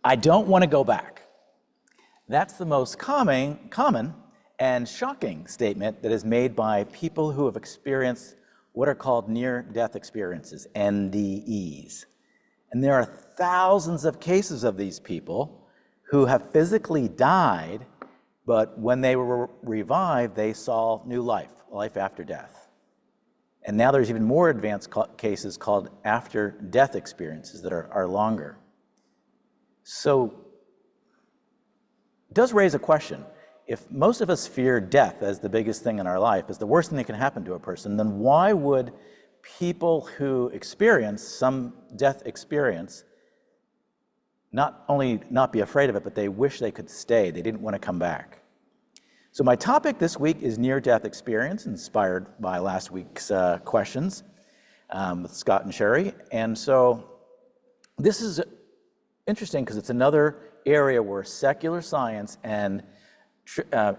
I don't want to go back. That's the most common and shocking statement that is made by people who have experienced what are called near-death experiences, NDEs. And there are thousands of cases of these people who have physically died, but when they were revived, they saw new life, life after death. And now there's even more advanced cases called after-death experiences that are longer. So it does raise a question. If most of us fear death as the biggest thing in our life, as the worst thing that can happen to a person, then why would people who experience some death experience not only not be afraid of it, but they wish they could stay, they didn't want to come back? So my topic this week is near-death experience, inspired by last week's questions with Scott and Sheri. And so this is interesting because it's another area where secular science and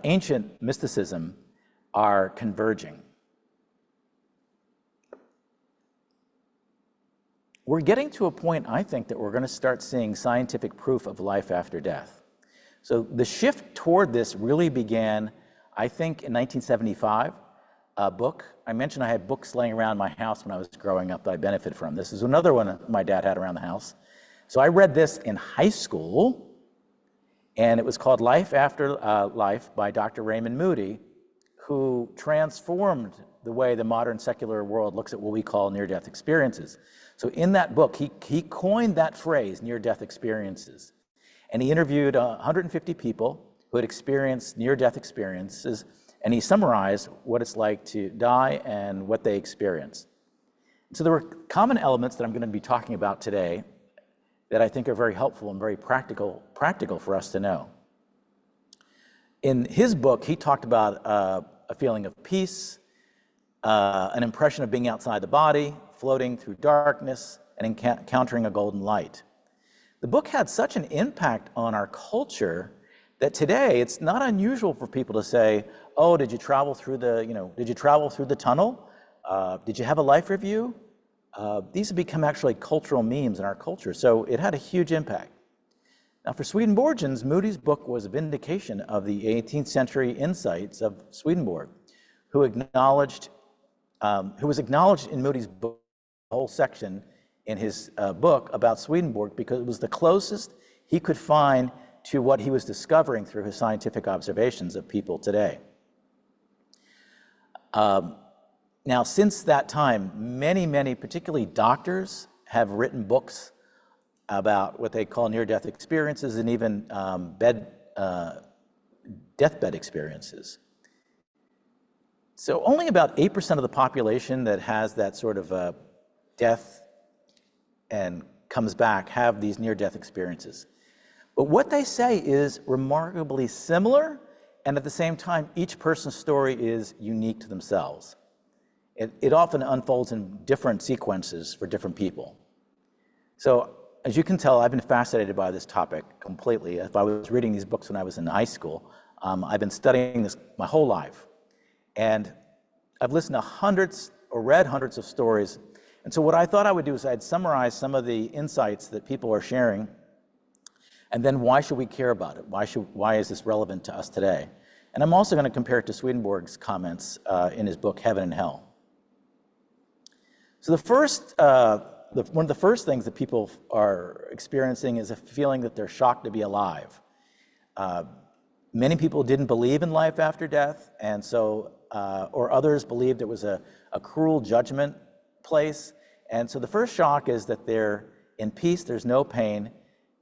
ancient mysticism are converging. We're getting to a point, I think, that we're going to start seeing scientific proof of life after death. So the shift toward this really began, I think, in 1975. A book, I mentioned I had books laying around my house when I was growing up that I benefited from. This is another one my dad had around the house. So I read this in high school, and it was called Life After Life by Dr. Raymond Moody, who transformed the way the modern secular world looks at what we call near-death experiences. So in that book, he coined that phrase, near-death experiences. And he interviewed 150 people who had experienced near-death experiences, and he summarized what it's like to die and what they experienced. So there were common elements that I'm going to be talking about today that I think are very helpful and very practical for us to know. In his book, he talked about a feeling of peace, an impression of being outside the body, floating through darkness, and encountering a golden light. The book had such an impact on our culture that today it's not unusual for people to say, "Oh, did you travel through the tunnel? Did you have a life review?" These have become actually cultural memes in our culture, so it had a huge impact. Now, for Swedenborgians, Moody's book was a vindication of the 18th century insights of Swedenborg, who was acknowledged in Moody's book, a whole section in his book about Swedenborg, because it was the closest he could find to what he was discovering through his scientific observations of people today. Now, since that time, many, particularly doctors, have written books about what they call near-death experiences and even deathbed experiences. So only about 8% of the population that has that sort of death and comes back have these near-death experiences. But what they say is remarkably similar, and at the same time, each person's story is unique to themselves. It often unfolds in different sequences for different people. So as you can tell, I've been fascinated by this topic completely. If I was reading these books when I was in high school, I've been studying this my whole life. And I've listened to hundreds or read hundreds of stories. And so what I thought I would do is I'd summarize some of the insights that people are sharing, and then why should we care about it? Why is this relevant to us today? And I'm also going to compare it to Swedenborg's comments in his book, Heaven and Hell. So one of the first things that people are experiencing is a feeling that they're shocked to be alive. Many people didn't believe in life after death, and so, or others believed it was a cruel judgment place. And so the first shock is that they're in peace, there's no pain,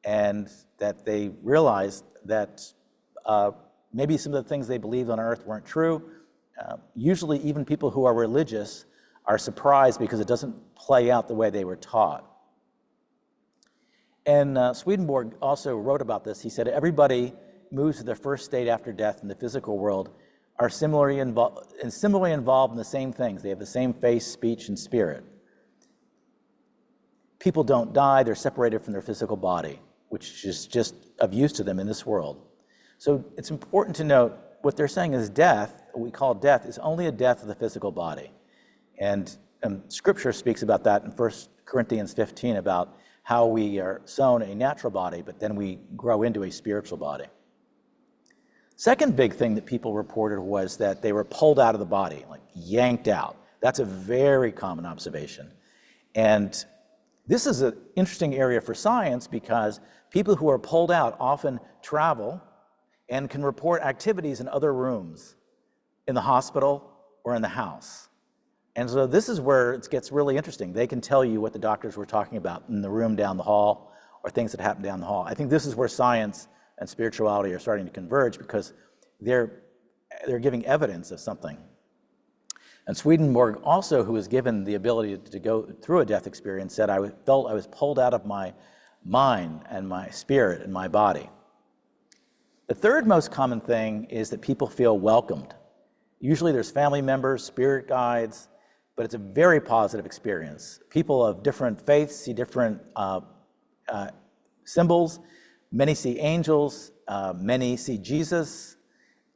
and that they realize that maybe some of the things they believed on earth weren't true. Usually even people who are religious are surprised because it doesn't play out the way they were taught. And Swedenborg also wrote about this. He said, everybody moves to their first state after death in the physical world are similarly involved in the same things. They have the same face, speech, and spirit. People don't die, they're separated from their physical body, which is just of use to them in this world. So it's important to note what they're saying is death, what we call death, is only a death of the physical body. And Scripture speaks about that in 1 Corinthians 15 about how we are sown a natural body, but then we grow into a spiritual body. Second big thing that people reported was that they were pulled out of the body, like yanked out. That's a very common observation. And this is an interesting area for science because people who are pulled out often travel and can report activities in other rooms, in the hospital or in the house. And so this is where it gets really interesting. They can tell you what the doctors were talking about in the room down the hall or things that happened down the hall. I think this is where science and spirituality are starting to converge because they're giving evidence of something. And Swedenborg also, who was given the ability to go through a death experience, said, I felt I was pulled out of my mind and my spirit and my body. The third most common thing is that people feel welcomed. Usually there's family members, spirit guides, but it's a very positive experience. People of different faiths see different symbols. Many see angels, many see Jesus,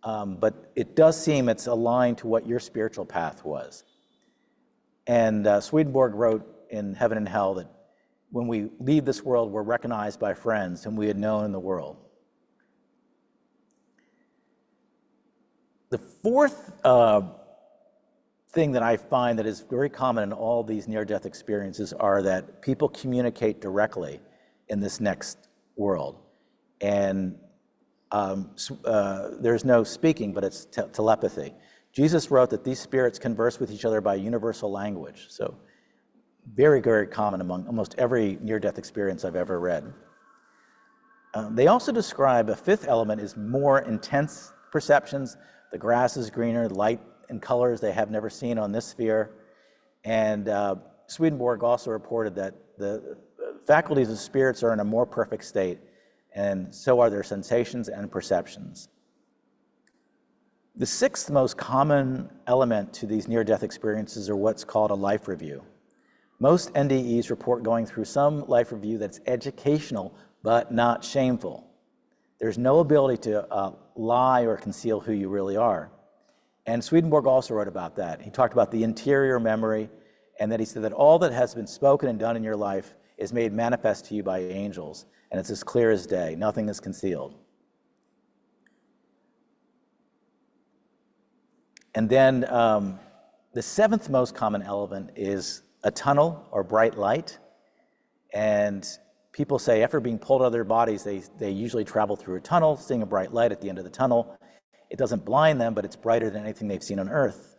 but it does seem it's aligned to what your spiritual path was. And Swedenborg wrote in Heaven and Hell that when we leave this world, we're recognized by friends whom we had known in the world. The fourth thing that I find that is very common in all these near-death experiences are that people communicate directly in this next world. And there's no speaking, but it's telepathy. Jesus wrote that these spirits converse with each other by universal language. So very, very common among almost every near-death experience I've ever read. They also describe a fifth element is more intense perceptions. The grass is greener, light and colors they have never seen on this sphere. And Swedenborg also reported that the faculties of spirits are in a more perfect state, and so are their sensations and perceptions. The sixth most common element to these near-death experiences are what's called a life review. Most NDEs report going through some life review that's educational but not shameful. There's no ability to lie or conceal who you really are. And Swedenborg also wrote about that. He talked about the interior memory, and that he said that all that has been spoken and done in your life is made manifest to you by angels, and it's as clear as day. Nothing is concealed. And then the seventh most common element is a tunnel or bright light. And people say after being pulled out of their bodies, they usually travel through a tunnel, seeing a bright light at the end of the tunnel. It doesn't blind them, but it's brighter than anything they've seen on earth.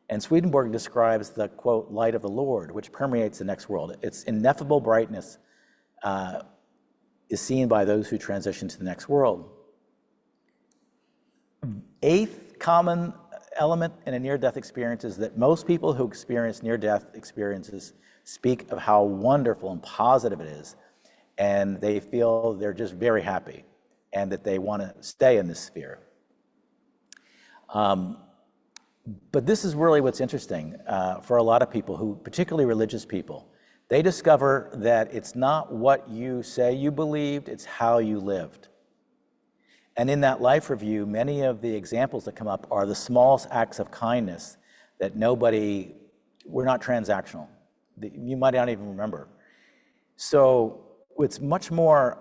And Swedenborg describes the, quote, light of the Lord, which permeates the next world. Its ineffable brightness is seen by those who transition to the next world. Eighth common element in a near-death experience is that most people who experience near-death experiences speak of how wonderful and positive it is, and they feel they're just very happy and that they want to stay in this sphere. But this is really what's interesting for a lot of people, who, particularly religious people. They discover that it's not what you say you believed, it's how you lived. And in that life review, many of the examples that come up are the smallest acts of kindness that we're not transactional. You might not even remember. So it's much more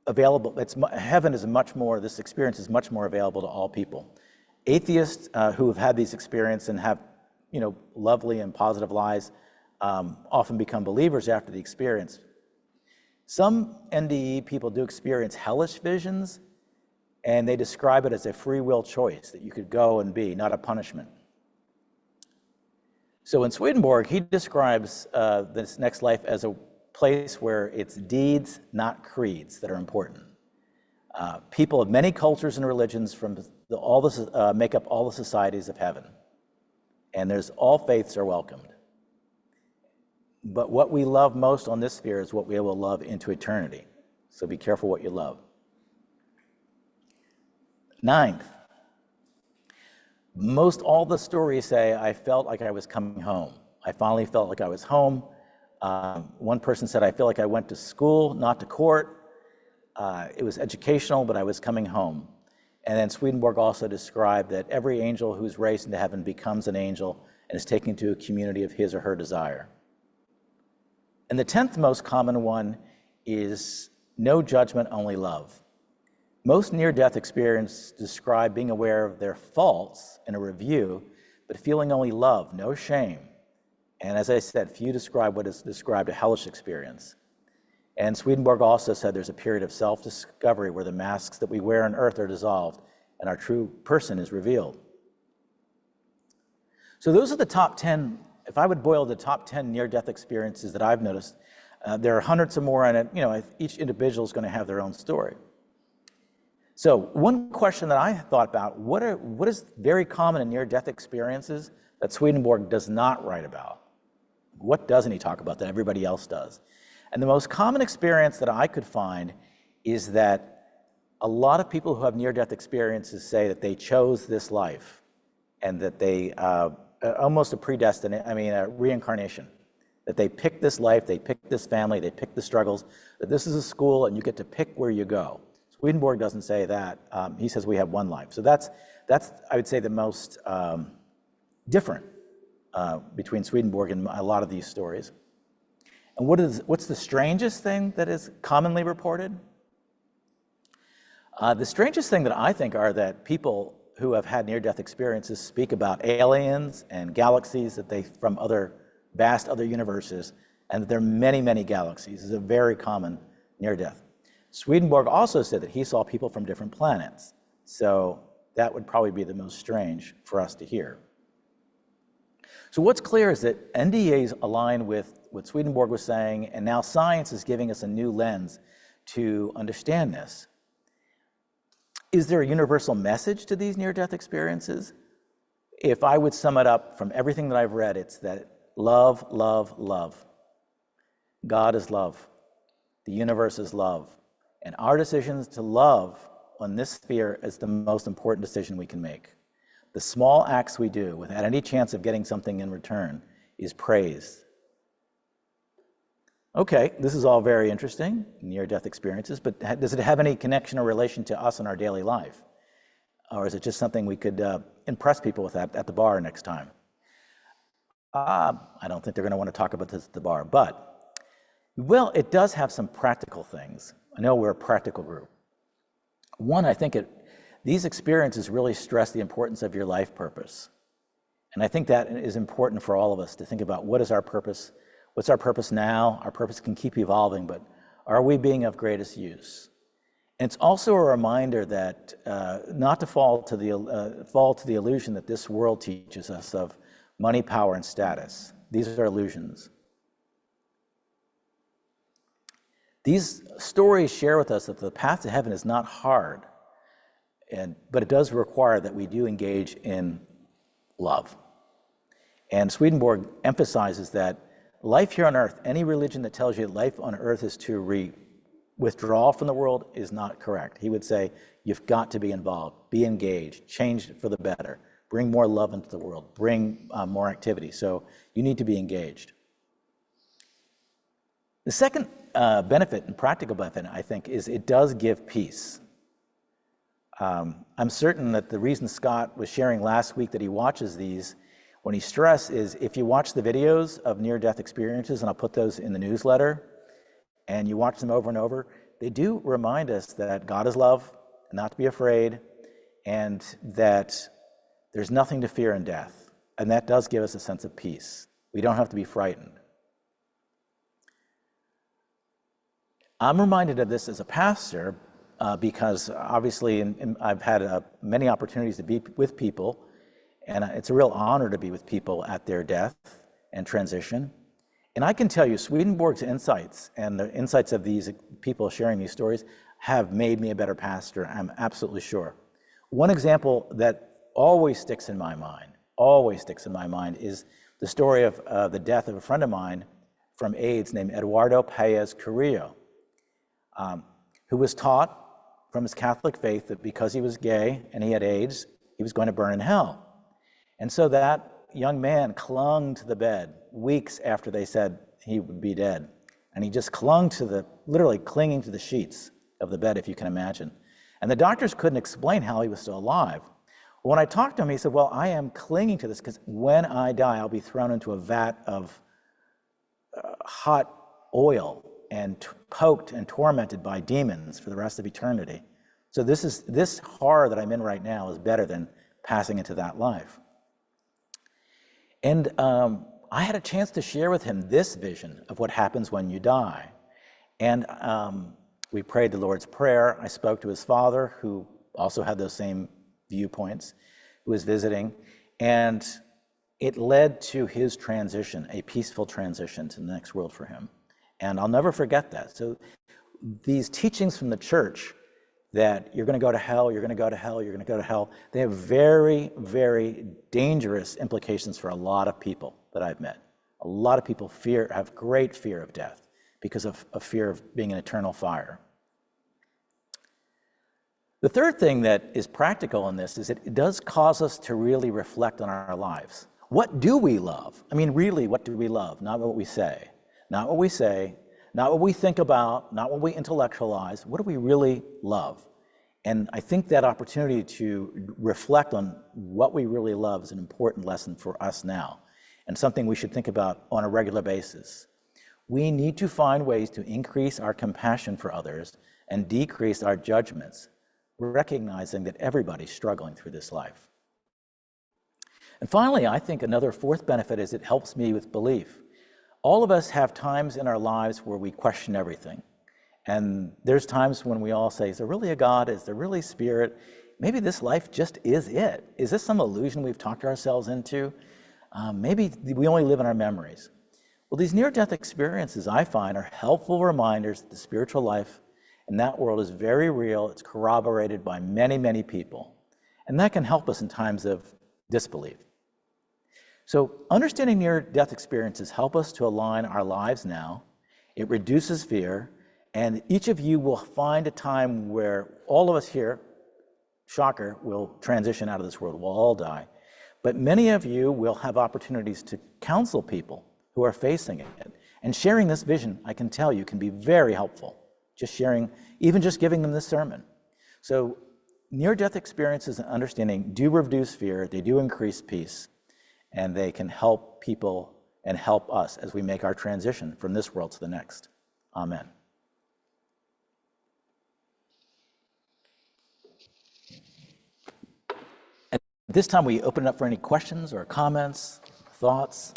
available. Heaven is this experience is much more available to all people. Atheists who have had these experiences and have, lovely and positive lives often become believers after the experience. Some NDE people do experience hellish visions, and they describe it as a free will choice that you could go and be, not a punishment. So in Swedenborg, he describes this next life as a place where it's deeds, not creeds, that are important. People of many cultures and religions make up all the societies of heaven, and all faiths are welcomed. But what we love most on this sphere is what we will love into eternity. So be careful what you love. Ninth, most all the stories say, I felt like I was coming home. I finally felt like I was home. One person said, I feel like I went to school, not to court. It was educational, but I was coming home. And then Swedenborg also described that every angel who's raised into heaven becomes an angel and is taken to a community of his or her desire. And the 10th most common one is no judgment, only love. Most near-death experiences describe being aware of their faults in a review, but feeling only love, no shame. And as I said, few describe what is described a hellish experience. And Swedenborg also said there's a period of self-discovery where the masks that we wear on earth are dissolved and our true person is revealed. So those are the top 10, if I would boil the top 10 near-death experiences that I've noticed, there are hundreds of more, and each individual is going to have their own story. So one question that I thought about, what is very common in near-death experiences that Swedenborg does not write about? What doesn't he talk about that everybody else does? And the most common experience that I could find is that a lot of people who have near-death experiences say that they chose this life and that they, almost a reincarnation, that they picked this life, they picked this family, they picked the struggles, that this is a school and you get to pick where you go. Swedenborg doesn't say that. He says we have one life. So that's I would say, the most different between Swedenborg and a lot of these stories. And what's the strangest thing that is commonly reported? The strangest thing that I think are that people who have had near-death experiences speak about aliens and galaxies that they from vast other universes, and that there are many, many galaxies. It's a very common near-death. Swedenborg also said that he saw people from different planets. So that would probably be the most strange for us to hear. So what's clear is that NDAs align with what Swedenborg was saying, and now science is giving us a new lens to understand this. Is there a universal message to these near-death experiences? If I would sum it up from everything that I've read, it's that love, love, love. God is love. The universe is love. And our decisions to love on this sphere is the most important decision we can make. The small acts we do without any chance of getting something in return is praise. Okay, this is all very interesting, near-death experiences, but does it have any connection or relation to us in our daily life? Or is it just something we could impress people with at the bar next time? I don't think they're going to want to talk about this at the bar, but, well, it does have some practical things. I know we're a practical group. One, I think these experiences really stress the importance of your life purpose. And I think that is important for all of us to think about what is our purpose, what's our purpose now? Our purpose can keep evolving, but are we being of greatest use? And it's also a reminder that not to fall to the illusion that this world teaches us of money, power, and status. These are illusions. These stories share with us that the path to heaven is not hard, but it does require that we do engage in love. And Swedenborg emphasizes that life here on earth, any religion that tells you life on earth is to withdraw from the world is not correct. He would say, you've got to be involved, be engaged, change for the better, bring more love into the world, bring more activity. So you need to be engaged. The second benefit and practical benefit, I think, is it does give peace. I'm certain that the reason Scott was sharing last week that he watches these when he stressed is if you watch the videos of near-death experiences, and I'll put those in the newsletter, and you watch them over and over, they do remind us that God is love, not to be afraid, and that there's nothing to fear in death. And that does give us a sense of peace. We don't have to be frightened. I'm reminded of this as a pastor because obviously I've had many opportunities to be with people, and it's a real honor to be with people at their death and transition. And I can tell you, Swedenborg's insights and the insights of these people sharing these stories have made me a better pastor, I'm absolutely sure. One example that always sticks in my mind, is the story of the death of a friend of mine from AIDS named Eduardo Paez Carrillo, who was taught from his Catholic faith that because he was gay and he had AIDS, he was going to burn in hell. And so that young man clung to the bed weeks after they said he would be dead. And he just literally clinging to the sheets of the bed, if you can imagine. And the doctors couldn't explain how he was still alive. When I talked to him, he said, well, I am clinging to this because when I die, I'll be thrown into a vat of hot oil and poked and tormented by demons for the rest of eternity. So this horror that I'm in right now is better than passing into that life. And I had a chance to share with him this vision of what happens when you die. And we prayed the Lord's Prayer. I spoke to his father, who also had those same viewpoints, who was visiting. And it led to his transition, a peaceful transition to the next world for him. And I'll never forget that. So these teachings from the church that you're going to go to hell, you're going to go to hell, you're going to go to hell, they have very, very dangerous implications for a lot of people that I've met. A lot of people have great fear of death because of fear of being in eternal fire. The third thing that is practical in this is it does cause us to really reflect on our lives. What do we love? I mean, really, what do we love? Not what we say. Not what we say, not what we think about, not what we intellectualize. What do we really love? And I think that opportunity to reflect on what we really love is an important lesson for us now, and something we should think about on a regular basis. We need to find ways to increase our compassion for others and decrease our judgments, recognizing that everybody's struggling through this life. And finally, I think another fourth benefit is it helps me with belief. All of us have times in our lives where we question everything. And there's times when we all say, is there really a God? Is there really spirit? Maybe this life just is it. Is this some illusion we've talked ourselves into? Maybe we only live in our memories. Well, these near-death experiences, I find, are helpful reminders that the spiritual life in that world is very real. It's corroborated by many, many people. And that can help us in times of disbelief. So understanding near-death experiences help us to align our lives now. It reduces fear, and each of you will find a time where all of us here, shocker, will transition out of this world. We'll all die. But many of you will have opportunities to counsel people who are facing it. And sharing this vision, I can tell you, can be very helpful. Just sharing, even just giving them this sermon. So near-death experiences and understanding do reduce fear, they do increase peace, and they can help people and help us as we make our transition from this world to the next. Amen. At this time, we open it up for any questions or comments, thoughts.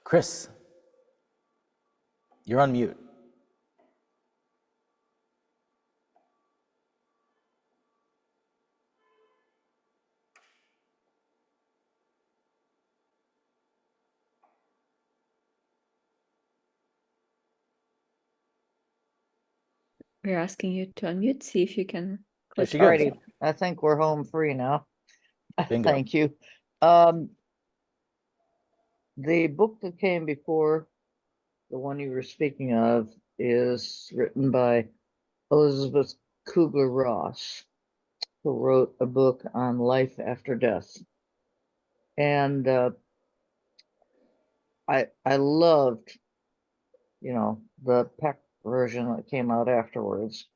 Chris, you're on mute. We're asking you to unmute, see if you can There click. she goes. Alrighty, I think we're home free now. Bingo. Thank you. The book that came before the one you were speaking of is written by Elizabeth Kubler-Ross, who wrote a book on life after death. And I loved, the Peck version that came out afterwards.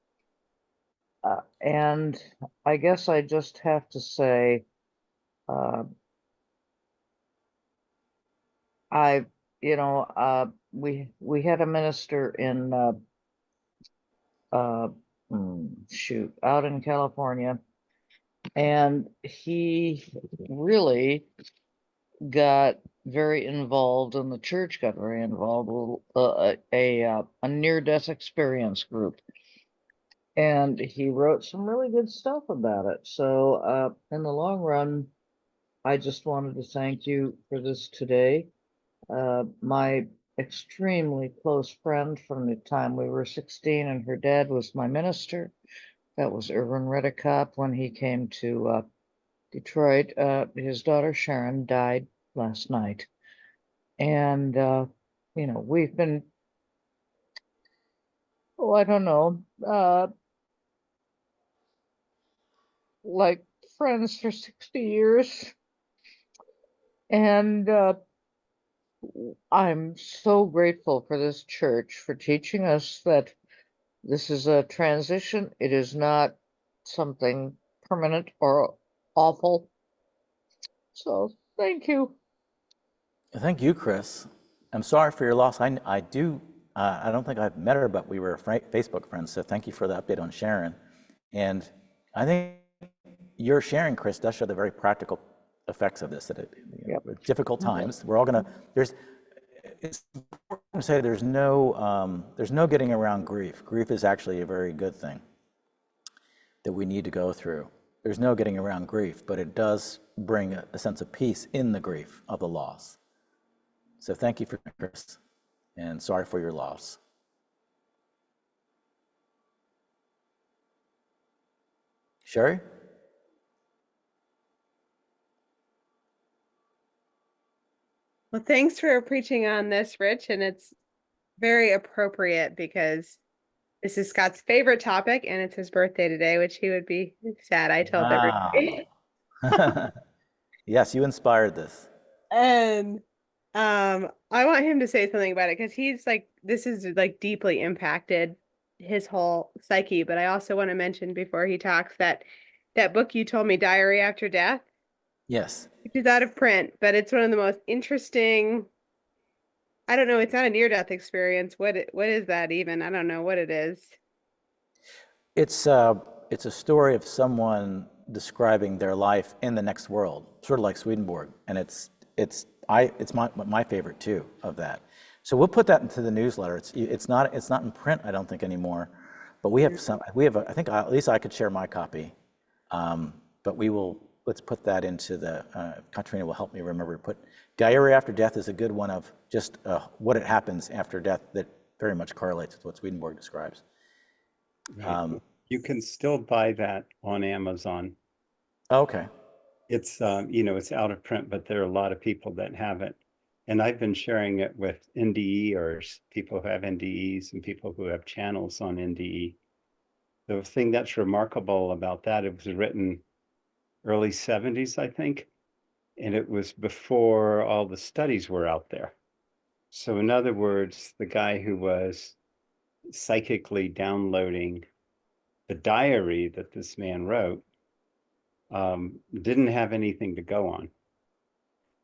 And I guess I just have to say, we had a minister in out in California, and he really got very involved, and the church got very involved with a near-death experience group, and he wrote some really good stuff about it. So in the long run, I just wanted to thank you for this today. My extremely close friend from the time we were 16, and her dad was my minister. That was Reverend Tafel when he came to Detroit. His daughter Sharon died last night. And, we've been, I don't know, like friends for 60 years. And I'm so grateful for this church for teaching us that this is a transition. It is not something permanent or awful. So thank you. Thank you, Chris. I'm sorry for your loss. I do. I don't think I've met her, but we were Facebook friends. So thank you for the update on Sharon. And I think your sharing, Chris, does show the very practical effects of this. That Yep. difficult times. We're all gonna. It's important to say there's no getting around grief. Grief is actually a very good thing that we need to go through. There's no getting around grief, but it does bring a sense of peace in the grief of the loss. So thank you for Chris, and sorry for your loss. Sheri? Well, thanks for preaching on this, Rich, and it's very appropriate because this is Scott's favorite topic, and it's his birthday today, which he would be sad. I told everybody. Wow. Yes, you inspired this. And I want him to say something about it because he's like, this is like deeply impacted his whole psyche. But I also want to mention before he talks that that book you told me, Diary After Death, Yes. which is out of print, but it's one of the most interesting. I don't know. It's not a near-death experience. What is that even? I don't know what it is. It's a story of someone describing their life in the next world, sort of like Swedenborg, and it's my favorite too of that. So we'll put that into the newsletter. It's not in print, I don't think anymore, but we have I think at least I could share my copy, but let's put that into the Katrina will help me remember to put Diary After Death is a good one of just what it happens after death that very much correlates with what Swedenborg describes. Right. You can still buy that on Amazon. Okay. It's it's out of print, but there are a lot of people that have it. And I've been sharing it with NDEers, people who have NDEs and people who have channels on NDE. The thing that's remarkable about that, it was written early 70s, I think, and it was before all the studies were out there. So in other words, the guy who was psychically downloading the diary that this man wrote didn't have anything to go on.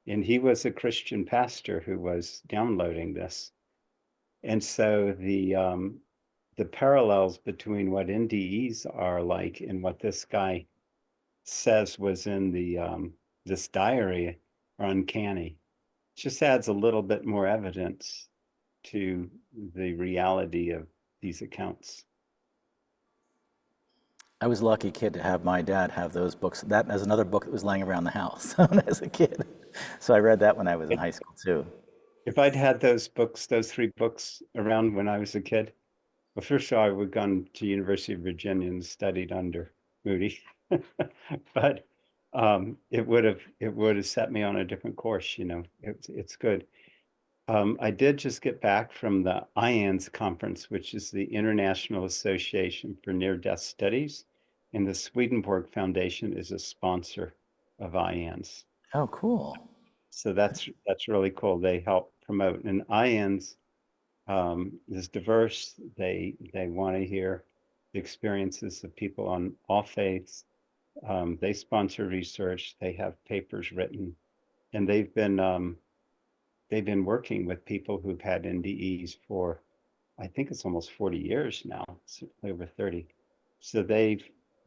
And he was a Christian pastor who was downloading this. And so the parallels between what NDEs are like and what this guy says was in the this diary are uncanny. It just adds a little bit more evidence to the reality of these accounts. I was a lucky kid to have my dad have those books. That as another book that was laying around the house as a kid. So I read that when I was in high school too. If I'd had those books, those 3 books around when I was a kid, well, first of all, I would have gone to University of Virginia and studied under Moody, but it would have set me on a different course. It's good. I did just get back from the IANS conference, which is the International Association for Near-Death Studies, and the Swedenborg Foundation is a sponsor of IANS. Oh, cool. So that's really cool. They help promote, and IANS is diverse. They want to hear the experiences of people on all faiths. They sponsor research. They have papers written, and they've been working with people who've had NDEs for, I think it's almost 40 years now, certainly over 30. So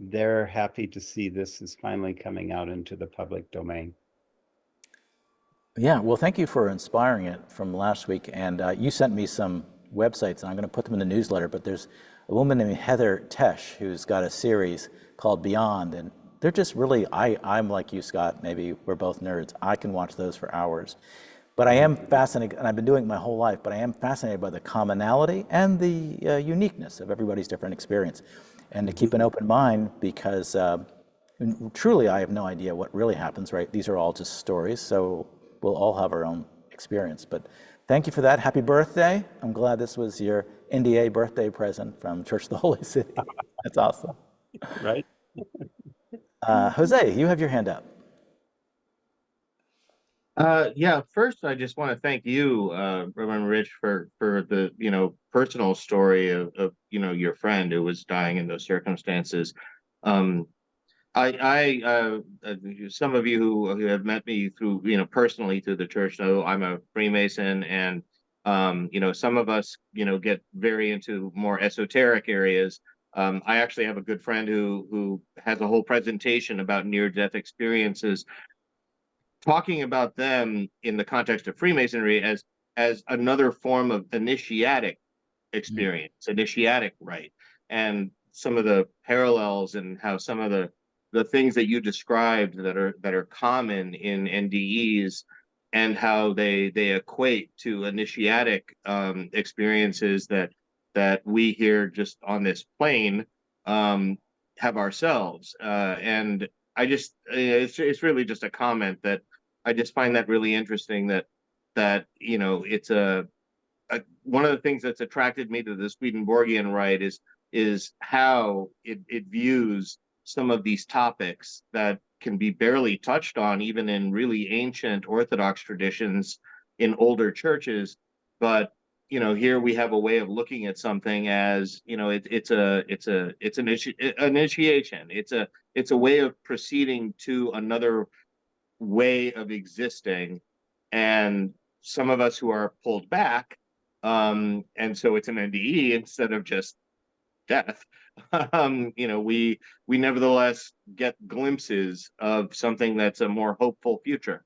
they're happy to see this is finally coming out into the public domain. Yeah, well, thank you for inspiring it from last week. And you sent me some websites, and I'm going to put them in the newsletter. But there's a woman named Heather Tesh who's got a series called Beyond, and they're just really, I'm like you, Scott. Maybe we're both nerds. I can watch those for hours. But I am fascinated, and I've been doing it my whole life, but I am fascinated by the commonality and the uniqueness of everybody's different experience. And to keep an open mind, because truly I have no idea what really happens, right? These are all just stories, so we'll all have our own experience. But thank you for that. Happy birthday. I'm glad this was your NDA birthday present from Church of the Holy City. That's awesome. Right? Jose, you have your hand up. Yeah, first I just want to thank you, Reverend Rich, for the personal story of your friend who was dying in those circumstances. Some of you who have met me through, personally through the church know I'm a Freemason, and some of us, get very into more esoteric areas. I actually have a good friend who has a whole presentation about near-death experiences, talking about them in the context of Freemasonry as another form of initiatic experience, initiatic rite, and some of the parallels and how some of the things that you described that are common in NDEs, and how they equate to initiatic experiences that we here just on this plane have ourselves. And I just it's really just a comment that I just find that really interesting, that it's one of the things that's attracted me to the Swedenborgian rite is how it views some of these topics that can be barely touched on even in really ancient Orthodox traditions in older churches. But here we have a way of looking at something as it's an initiation. It's a way of proceeding to another way of existing, and some of us who are pulled back, and so it's an NDE instead of just death. We nevertheless get glimpses of something that's a more hopeful future.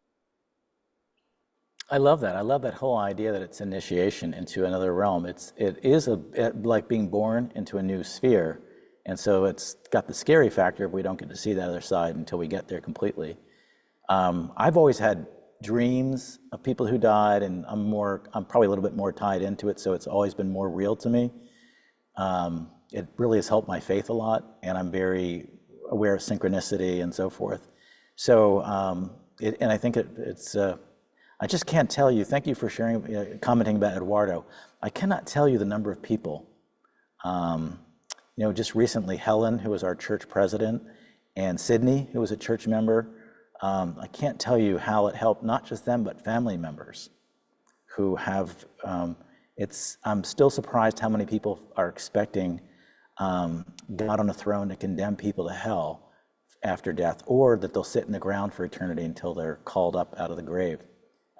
I love that. I love that whole idea that it's initiation into another realm. It is like being born into a new sphere, and so it's got the scary factor if we don't get to see the other side until we get there completely. I've always had dreams of people who died, and I'm probably a little bit more tied into it, so it's always been more real to me. It really has helped my faith a lot, and I'm very aware of synchronicity and so forth. So, and I think it's. I just can't tell you. Thank you for sharing, commenting about Eduardo. I cannot tell you the number of people. Just recently, Helen, who was our church president, and Sydney, who was a church member. I can't tell you how it helped not just them, but family members who have. I'm still surprised how many people are expecting God on a throne to condemn people to hell after death, or that they'll sit in the ground for eternity until they're called up out of the grave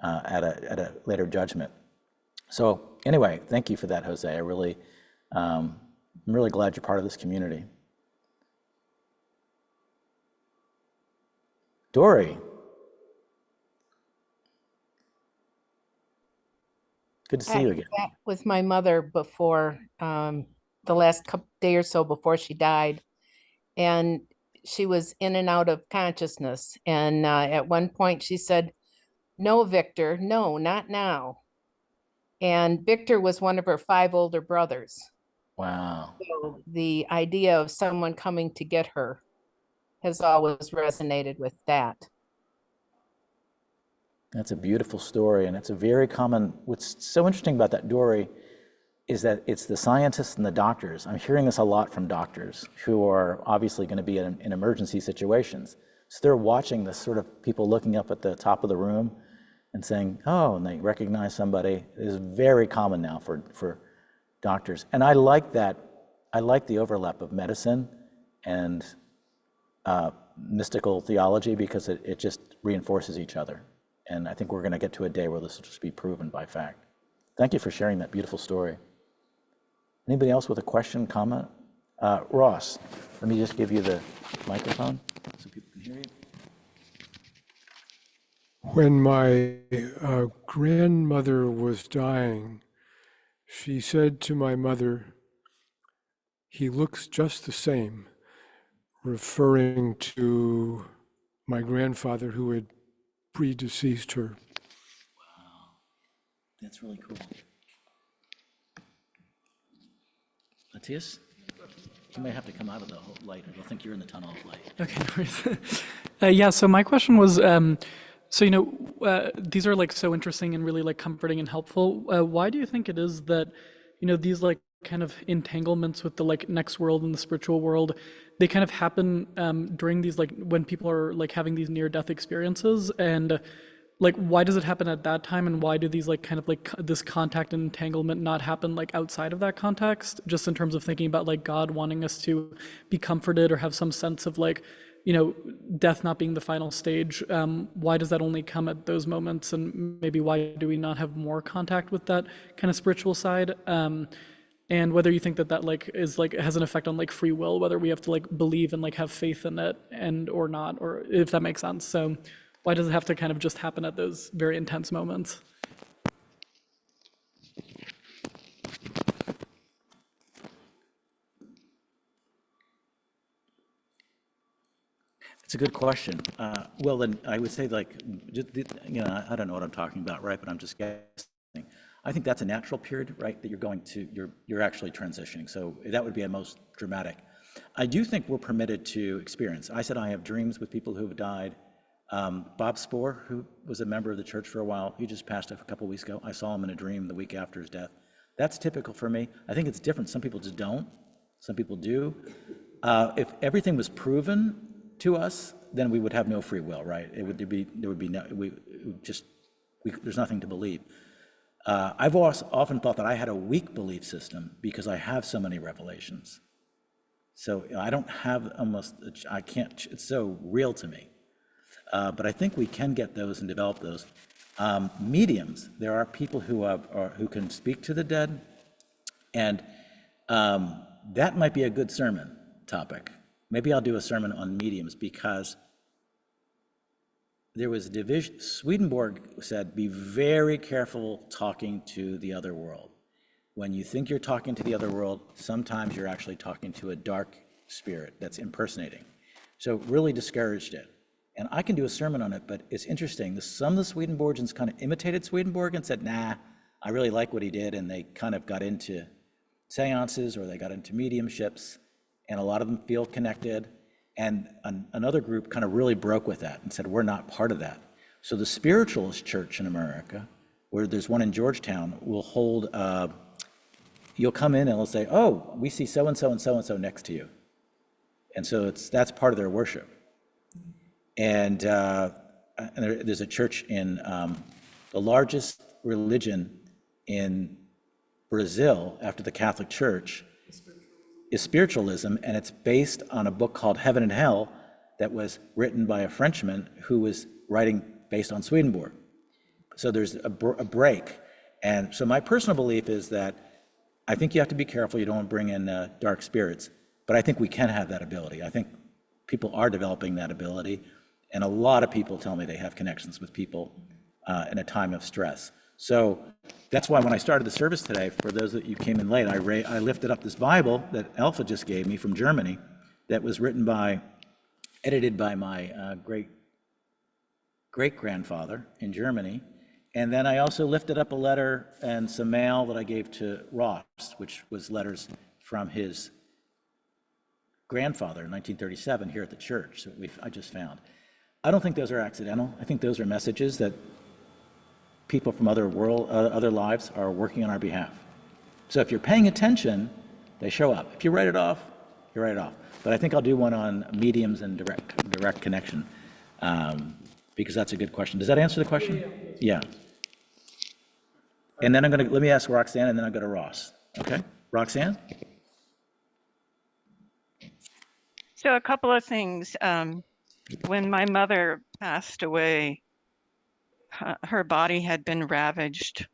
at a later judgment. So anyway, thank you for that, Jose. I'm really glad you're part of this community. Dory. Good to see you again. Back with my mother before the last day or so before she died, and she was in and out of consciousness. And at one point she said, "No, Victor, no, not now." And Victor was one of her 5 older brothers. Wow. So the idea of someone coming to get her has always resonated with that. That's a beautiful story, and it's a very common. What's so interesting about that, Dory, is that it's the scientists and the doctors. I'm hearing this a lot from doctors who are obviously going to be in emergency situations. So they're watching this sort of people looking up at the top of the room and saying, "Oh," and they recognize somebody. It is very common now for doctors, and I like that. I like the overlap of medicine and mystical theology, because it just reinforces each other. And I think we're going to get to a day where this will just be proven by fact. Thank you for sharing that beautiful story. Anybody else with a question, comment? Ross, let me just give you the microphone so people can hear you. When my grandmother was dying, she said to my mother, "He looks just the same," referring to my grandfather who had predeceased her. Wow, that's really cool. Matthias, you may have to come out of the light. I don't think you're in the tunnel of light. Okay. Yeah. So my question was, these are like so interesting and really like comforting and helpful. Why do you think it is that, these like kind of entanglements with the like next world and the spiritual world, they kind of happen during these like when people are like having these near-death experiences, and like why does it happen at that time, and why do these like kind of like this contact and entanglement not happen like outside of that context, just in terms of thinking about like God wanting us to be comforted or have some sense of like death not being the final stage, why does that only come at those moments? And maybe why do we not have more contact with that kind of spiritual side? And whether you think that that like is like has an effect on like free will, whether we have to like believe and like have faith in it and or not, or if that makes sense. So why does it have to kind of just happen at those very intense moments? It's a good question. Well, then I would say like, I don't know what I'm talking about, right? But I'm just guessing. I think that's a natural period, right? That you're actually transitioning. So that would be a most dramatic. I do think we're permitted to experience. I said I have dreams with people who have died. Bob Spohr, who was a member of the church for a while, he just passed a couple weeks ago. I saw him in a dream the week after his death. That's typical for me. I think it's different. Some people just don't. Some people do. If everything was proven to us, then we would have no free will, right? There's nothing to believe. I've often thought that I had a weak belief system because I have so many revelations. So I don't have I can't, it's so real to me. But I think we can get those and develop those. Mediums, there are people who can speak to the dead, and that might be a good sermon topic. Maybe I'll do a sermon on mediums, because there was a division. Swedenborg said, be very careful talking to the other world. When you think you're talking to the other world, sometimes you're actually talking to a dark spirit that's impersonating. So really discouraged it. And I can do a sermon on it, but it's interesting. Some of the Swedenborgians kind of imitated Swedenborg and said, nah, I really like what he did. And they kind of got into seances, or they got into mediumships, and a lot of them feel connected. And another group kind of really broke with that and said, we're not part of that. So the spiritualist church in America, where there's one in Georgetown, will hold, you'll come in and they'll say, oh, we see so-and-so and so-and-so next to you. And so that's part of their worship. And there's a church in the largest religion in Brazil after the Catholic Church is spiritualism, and it's based on a book called Heaven and Hell that was written by a Frenchman who was writing based on Swedenborg. So there's a break. And so my personal belief is that I think you have to be careful you don't bring in dark spirits, but I think we can have that ability. I think people are developing that ability, and a lot of people tell me they have connections with people in a time of stress. So that's why when I started the service today, for those that you came in late, I lifted up this Bible that Alpha just gave me from Germany that was edited by my great-grandfather in Germany. And then I also lifted up a letter and some mail that I gave to Ross, which was letters from his grandfather in 1937 here at the church that I just found. I don't think those are accidental. I think those are messages that people from other lives are working on our behalf. So if you're paying attention, they show up. If you write it off, you write it off. But I think I'll do one on mediums and direct connection, because that's a good question. Does that answer the question? Yeah. And then let me ask Roxanne, and then I'll go to Ross. Okay? Roxanne? So a couple of things. When my mother passed away, her body had been ravaged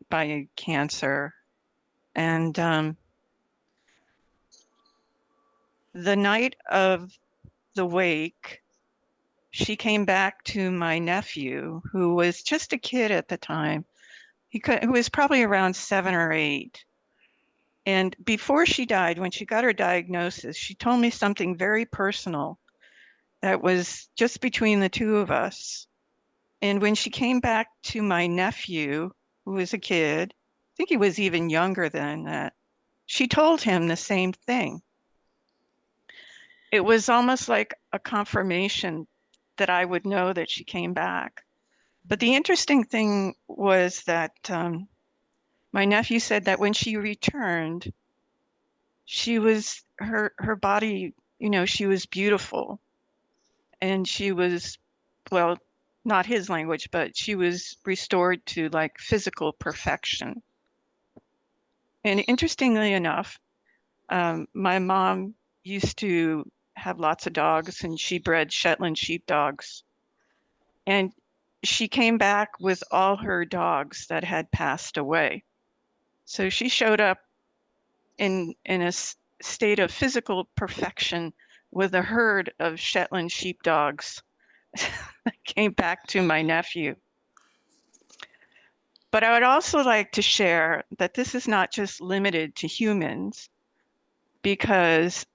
by cancer. And the night of the wake, she came back to my nephew, who was just a kid at the time. Who was probably around 7 or 8. And before she died, when she got her diagnosis, she told me something very personal that was just between the two of us. And when she came back to my nephew, who was a kid, I think he was even younger than that, she told him the same thing. It was almost like a confirmation that I would know that she came back. But the interesting thing was that my nephew said that when she returned, her body, she was beautiful. And she was, well, not his language, but she was restored to like physical perfection. And interestingly enough, my mom used to have lots of dogs, and she bred Shetland sheepdogs. And she came back with all her dogs that had passed away. So she showed up in a state of physical perfection with a herd of Shetland sheepdogs that came back to my nephew. But I would also like to share that this is not just limited to humans, because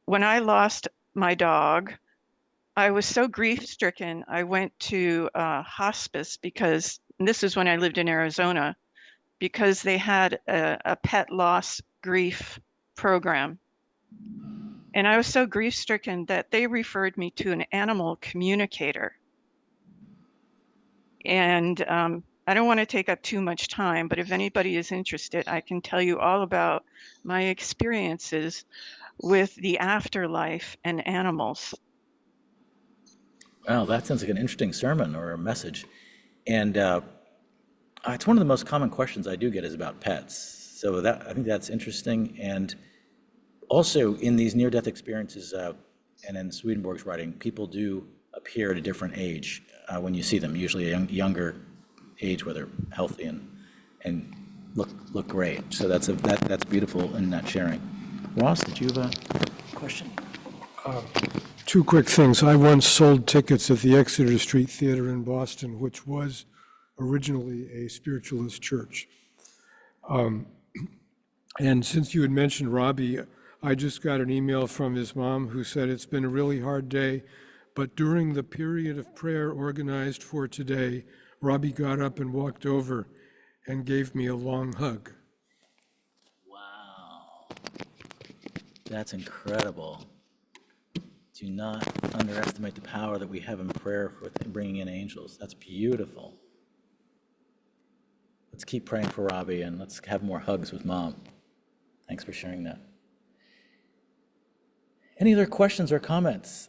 when I lost my dog, I was so grief stricken. I went to hospice because this is when I lived in Arizona, because they had a pet loss grief program. And I was so grief stricken that they referred me to an animal communicator. And I don't want to take up too much time, but if anybody is interested, I can tell you all about my experiences with the afterlife and animals. Wow, that sounds like an interesting sermon or a message. And it's one of the most common questions I do get is about pets. So that I think that's interesting. And also in these near-death experiences, and in Swedenborg's writing, people do appear at a different age when you see them, usually a younger age where they're healthy and look great. So that's beautiful in that sharing. Ross, did you have a question? Two quick things. I once sold tickets at the Exeter Street Theater in Boston, which was originally a spiritualist church. And since you had mentioned Robbie, I just got an email from his mom who said it's been a really hard day, but during the period of prayer organized for today, Robbie got up and walked over and gave me a long hug. Wow, that's incredible. Do not underestimate the power that we have in prayer for bringing in angels. That's beautiful. Let's keep praying for Robbie and let's have more hugs with Mom. Thanks for sharing that. Any other questions or comments?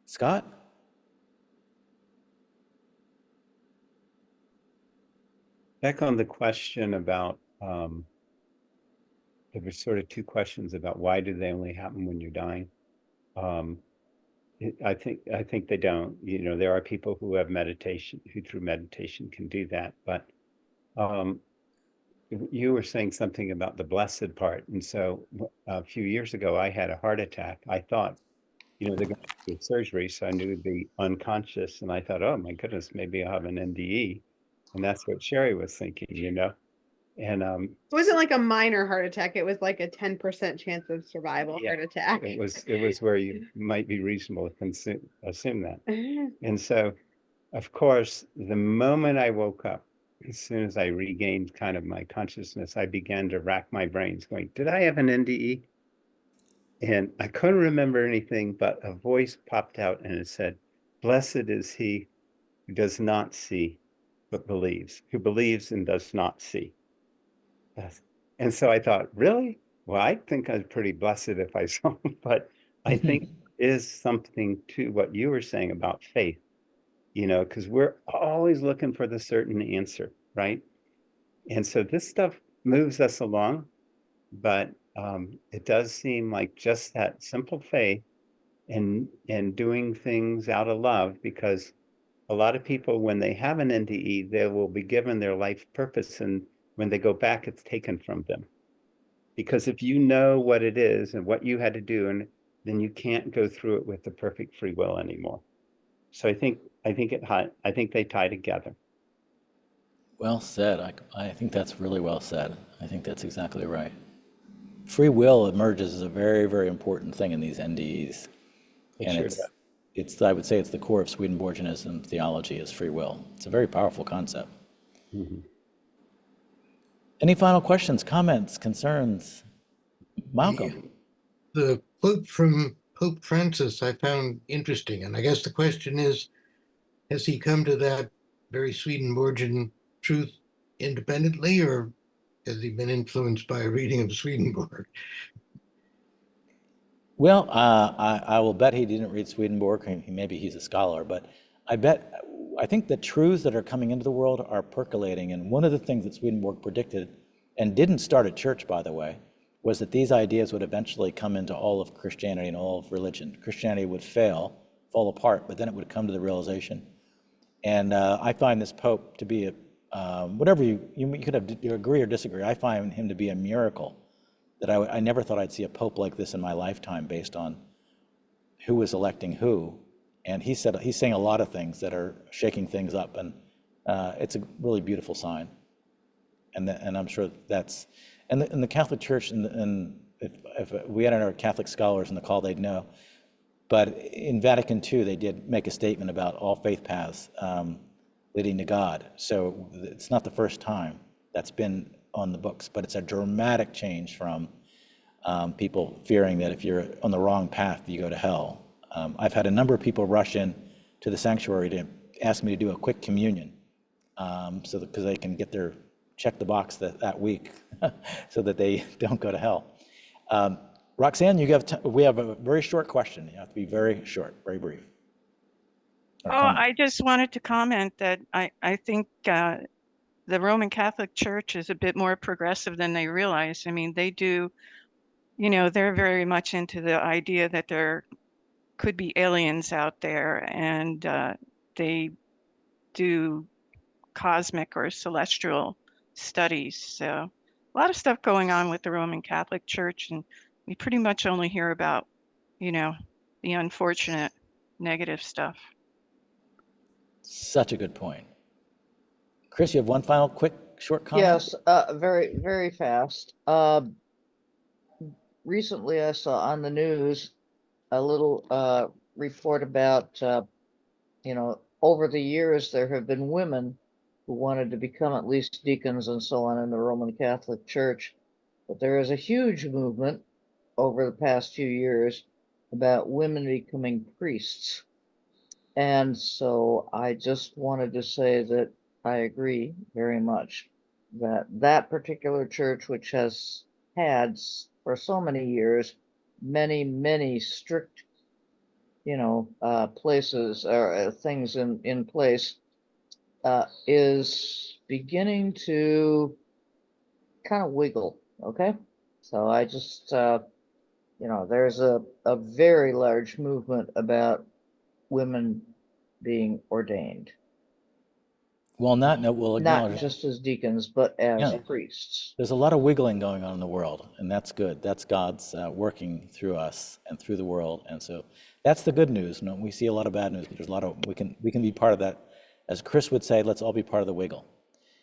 Scott? Back on the question about, there were sort of two questions about why do they only happen when you're dying? I think they don't. You know, there are people who have meditation, who through meditation can do that. But you were saying something about the blessed part. And so a few years ago, I had a heart attack. I thought, you know, they're going to do surgery, so I knew to be unconscious. And I thought, oh my goodness, maybe I'll have an NDE. And that's what Sheri was thinking, you know. And It wasn't like a minor heart attack. It was like a 10% chance of survival yeah, heart attack. it was where you might be reasonable to assume that. And so, of course, the moment I woke up, as soon as I regained kind of my consciousness, I began to rack my brains going, did I have an NDE? And I couldn't remember anything, but a voice popped out and it said, blessed is he who does not see, but believes, who believes and does not see. And so I thought, really? Well, I think I was pretty blessed if I saw him, but I think is something to what you were saying about faith, you know, because we're always looking for the certain answer, right? And so this stuff moves us along, but it does seem like just that simple faith and doing things out of love, because a lot of people, when they have an NDE, they will be given their life purpose, and when they go back, it's taken from them. Because if you know what it is and what you had to do, and then you can't go through it with the perfect free will anymore. So I think they tie together. Well said. I think that's really well said. I think that's exactly right. Free will emerges as a very, very important thing in these NDEs. And Sure it's I would say it's the core of Swedenborgianism theology is free will. It's a very powerful concept. Mm-hmm. Any final questions, comments, concerns? Malcolm? The quote from Pope Francis I found interesting, and I guess the question is, has he come to that very Swedenborgian truth independently, or has he been influenced by a reading of Swedenborg? Well, I will bet he didn't read Swedenborg. Maybe he's a scholar, but I think the truths that are coming into the world are percolating. And one of the things that Swedenborg predicted, and didn't start at church, by the way, was that these ideas would eventually come into all of Christianity and all of religion. Christianity would fall apart, but then it would come to the realization. And I find this Pope to be whatever you could have, you agree or disagree, I find him to be a miracle. That I never thought I'd see a Pope like this in my lifetime based on who was electing who. And he's saying a lot of things that are shaking things up, and it's a really beautiful sign. And I'm sure that's, and the Catholic Church, and if we had our Catholic scholars in the call, they'd know. But in Vatican II, they did make a statement about all faith paths leading to God. So it's not the first time that's been on the books, but it's a dramatic change from people fearing that if you're on the wrong path, you go to hell. I've had a number of people rush in to the sanctuary to ask me to do a quick communion, because they can get their check the box that week, so that they don't go to hell. Roxanne, we have a very short question. You have to be very short, very brief. Or Oh, comment. I just wanted to comment that I think the Roman Catholic Church is a bit more progressive than they realize. I mean, they do, they're very much into the idea that there could be aliens out there, and they do cosmic or celestial studies. So a lot of stuff going on with the Roman Catholic Church, and we pretty much only hear about, the unfortunate negative stuff. Such a good point. Chris, you have one final quick, short comment? Yes, very, very fast. Recently I saw on the news a little report about, over the years there have been women who wanted to become at least deacons and so on in the Roman Catholic Church. But there is a huge movement over the past few years about women becoming priests. And so I just wanted to say that I agree very much that that particular church, which has had for so many years, many, many strict, places or things in place, is beginning to kind of wiggle. Okay. So I just, there's a very large movement about women being ordained, Well, on that note, we'll not acknowledge, just as deacons, but as Yeah. priests. there's a lot of wiggling going on in the world, and that's good. That's God's working through us and through the world. And so that's the good news. We see a lot of bad news, but there's a lot of, we can be part of that. As Chris would say, let's all be part of the wiggle.